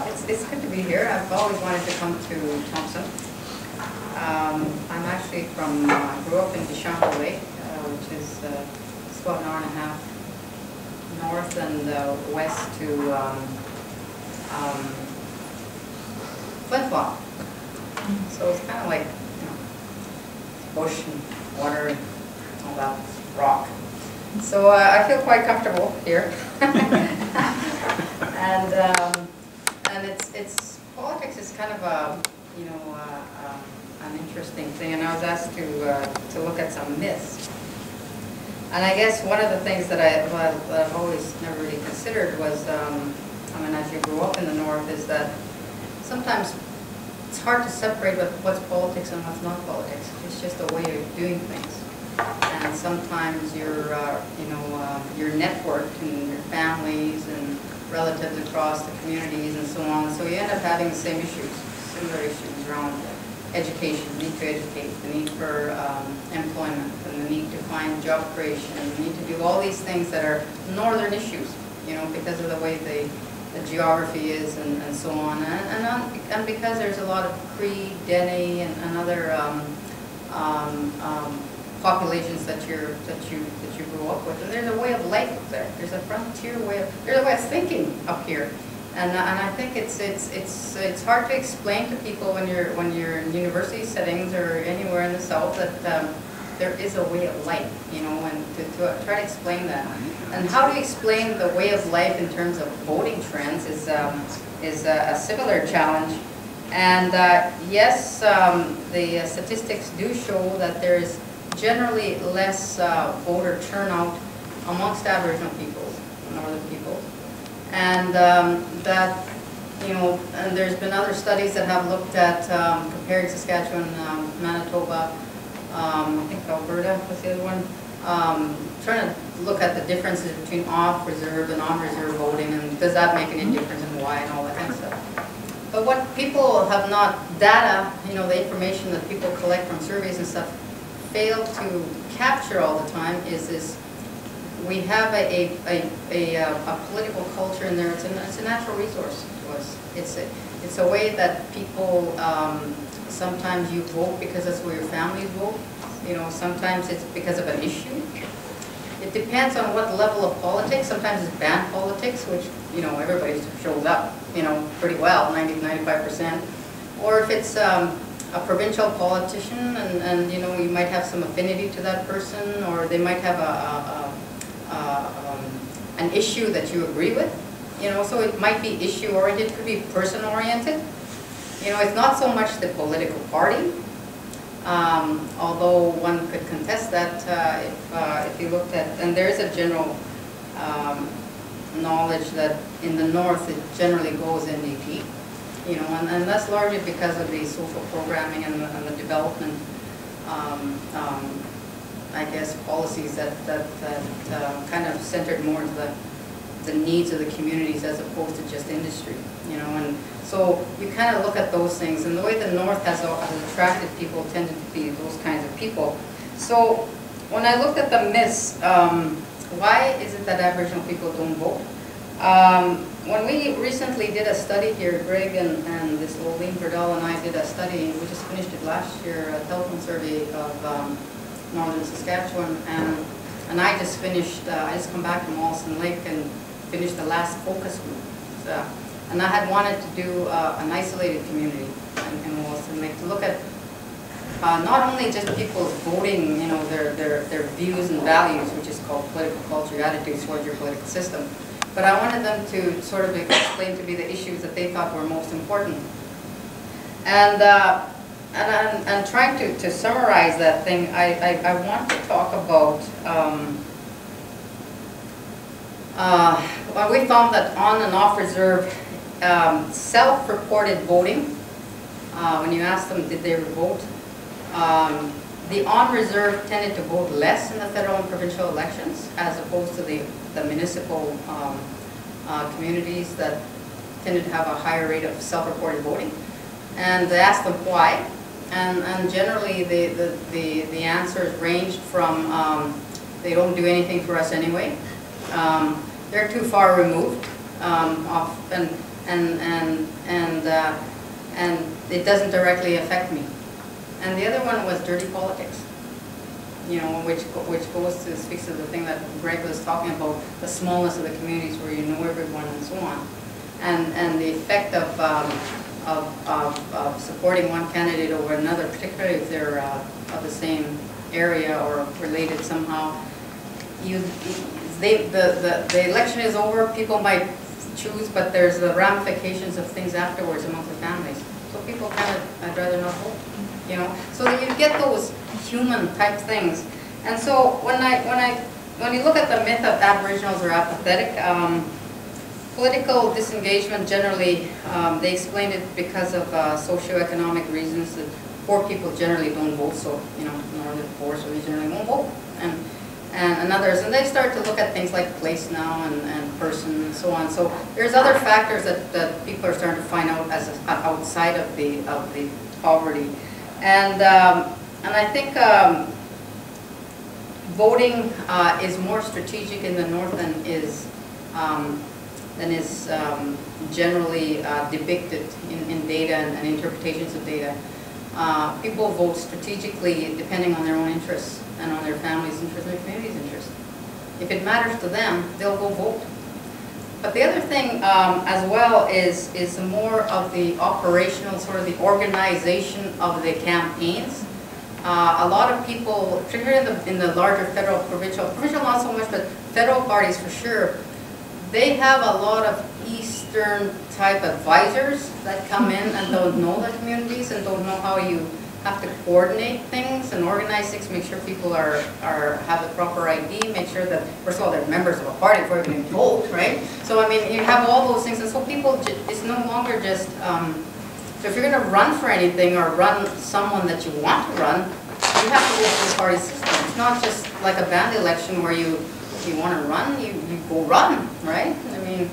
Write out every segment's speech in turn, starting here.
it's good to be here. I've always wanted to come to Thompson. I'm actually from, grew up in Deschamps Lake, which is it's about an hour and a half north and west to Flint-Flop. So it's kind of like, you know, bush and water and all that rock. So I feel quite comfortable here. And it's politics is kind of a, you know, an interesting thing, and I was asked to look at some myths. And I guess one of the things that I've always never really considered was, I mean, as you grew up in the North, is that sometimes it's hard to separate what's politics and what's not politics. It's just a way of doing things. And sometimes your, you know, your network and your families and relatives across the communities and so on. So you end up having the same issues, similar issues around education, the need to educate, the need for employment, and the need to find job creation, and the need to do all these things that are northern issues, you know, because of the way the geography is and so on. And because there's a lot of Cree, Dene, and other populations that you grew up with, and there's a way of life up there. There's a frontier way of thinking up here, and I think it's hard to explain to people when you're in university settings or anywhere in the South that there is a way of life, you know, and to try to explain that. And how to explain the way of life in terms of voting trends is a similar challenge. And yes, the statistics do show that there is generally less voter turnout amongst Aboriginal peoples, northern peoples, and that, you know, and there's been other studies that have looked at comparing Saskatchewan, Manitoba, I think Alberta was the other one, trying to look at the differences between off-reserve and on-reserve voting, and does that make any difference and why and all that kind of stuff. But what people have not, data, you know, the information that people collect from surveys and stuff, fail to capture all the time is this: we have a political culture in there. It's a natural resource to us. It's a way that people, sometimes you vote because that's where your families vote. You know, sometimes it's because of an issue. It depends on what level of politics. Sometimes it's band politics, which, you know, everybody shows up, you know, pretty well, 90–95%. Or if it's a provincial politician, and you know, you might have some affinity to that person, or they might have an issue that you agree with, you know, so it might be issue oriented, it could be person oriented. You know, it's not so much the political party, although one could contest that if you looked at, and there is a general knowledge that in the North it generally goes NDP. You know, and that's largely because of the social programming and the development, I guess, policies that kind of centered more into the needs of the communities as opposed to just industry. You know, and so you kind of look at those things, and the way the North has attracted people tended to be those kinds of people. So when I looked at the myths, why is it that Aboriginal people don't vote? When we recently did a study here, Greg and this Oline Verdal and I did a study, we just finished it last year, a telephone survey of northern Saskatchewan, and I just finished, I just come back from Wollaston Lake and finished the last focus group. So, and I had wanted to do an isolated community in Wollaston Lake to look at not only just people's voting, you know, their views and values, which is called political culture, attitudes towards your political system, but I wanted them to sort of explain to me the issues that they thought were most important. And trying to summarize that thing, I want to talk about, well, we found that on and off reserve, self-reported voting, when you asked them did they vote, the on-reserve tended to vote less in the federal and provincial elections as opposed to the municipal communities that tended to have a higher rate of self-reported voting. And they asked them why, and generally the answers ranged from they don't do anything for us anyway, they're too far removed, and and it doesn't directly affect me. And the other one was dirty politics, you know, which speaks to the thing that Greg was talking about, the smallness of the communities where you know everyone and so on, and the effect of supporting one candidate over another, particularly if they're of the same area or related somehow. The election is over, people might choose, but there's the ramifications of things afterwards among the families. So people kind of, I'd rather not vote, you know. So that you get those human type things. And so when you look at the myth of Aboriginals are apathetic, political disengagement generally, they explain it because of socioeconomic reasons. That poor people generally don't vote, so, you know, nor the poor, so they generally won't vote. And others, and they start to look at things like place now and person and so on. So there's other factors that people are starting to find out as outside of the poverty, and I think voting is more strategic in the north than is generally depicted in data and interpretations of data. People vote strategically depending on their own interests and on their family's interest and their community's interest. If it matters to them, they'll go vote. But the other thing as well is more of the operational, sort of the organization of the campaigns. A lot of people, particularly in the larger federal, provincial not so much, but federal parties for sure, they have a lot of Eastern type advisors that come in and don't know the communities and don't know how you have to coordinate things and organize things, make sure people have the proper ID, make sure that, first of all, they're members of a party before you can vote, right? So, I mean, you have all those things, and so people, it's no longer just, so if you're going to run for anything or run someone that you want to run, you have to go through the party system. It's not just like a band election where if you want to run, you go run, right? I mean,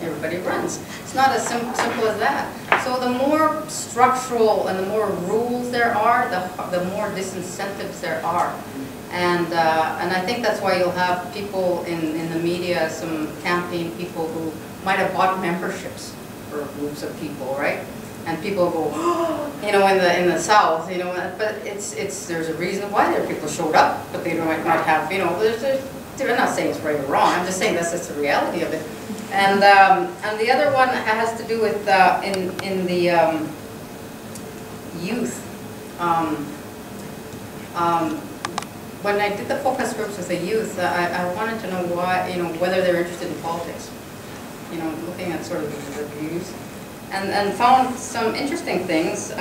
everybody runs. It's not as simple as that. So the more structural and the more rules there are, the more disincentives there are. And I think that's why you'll have people in the media, some campaign people who might have bought memberships for groups of people, right? And people go, oh, you know, in the South, you know, but there's a reason why there people showed up, but they might not have, you know, I'm not saying it's right or wrong. I'm just saying that's just the reality of it. And the other one has to do with in the youth. When I did the focus groups with the youth, I wanted to know why, you know, whether they're interested in politics. You know, looking at sort of the views, and found some interesting things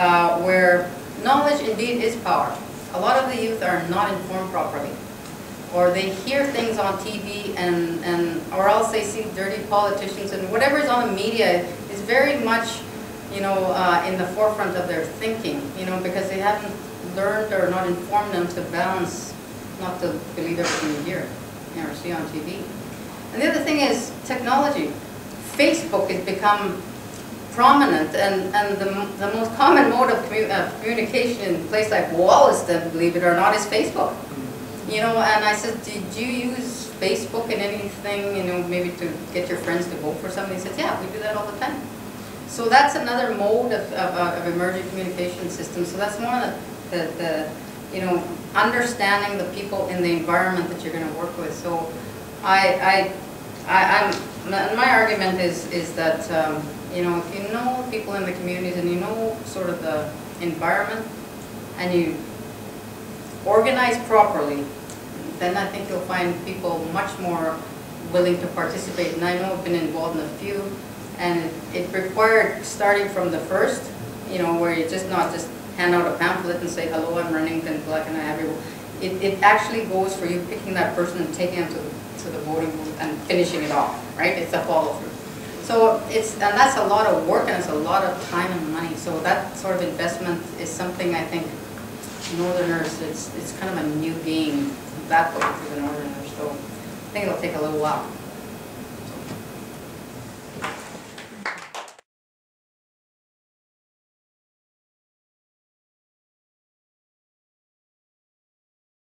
where knowledge indeed is power. A lot of the youth are not informed properly, or they hear things on TV or else they see dirty politicians, and whatever's on the media is very much, you know, in the forefront of their thinking, you know, because they haven't learned or not informed them to balance, not to believe everything you hear, you know, or see on TV. And the other thing is technology. Facebook has become prominent, and the most common mode of communication in a place like Wollaston, believe it or not, is Facebook. You know, and I said, did you use Facebook in anything, you know, maybe to get your friends to vote for something? He said, yeah, we do that all the time. So that's another mode of emerging communication systems. So that's more the you know, understanding the people in the environment that you're going to work with. So my argument is that, you know, if you know people in the communities and you know sort of the environment and you organize properly, then I think you'll find people much more willing to participate. And I know I've been involved in a few, and it required starting from the first, you know, where you not just hand out a pamphlet and say, hello, I'm running, can I have your vote. It actually goes for you picking that person and taking them to the voting booth and finishing it off, right? It's a follow through. So and that's a lot of work and it's a lot of time and money. So that sort of investment is something I think Northerners, it's kind of a new game that way for the Northerners. So I think it'll take a little while.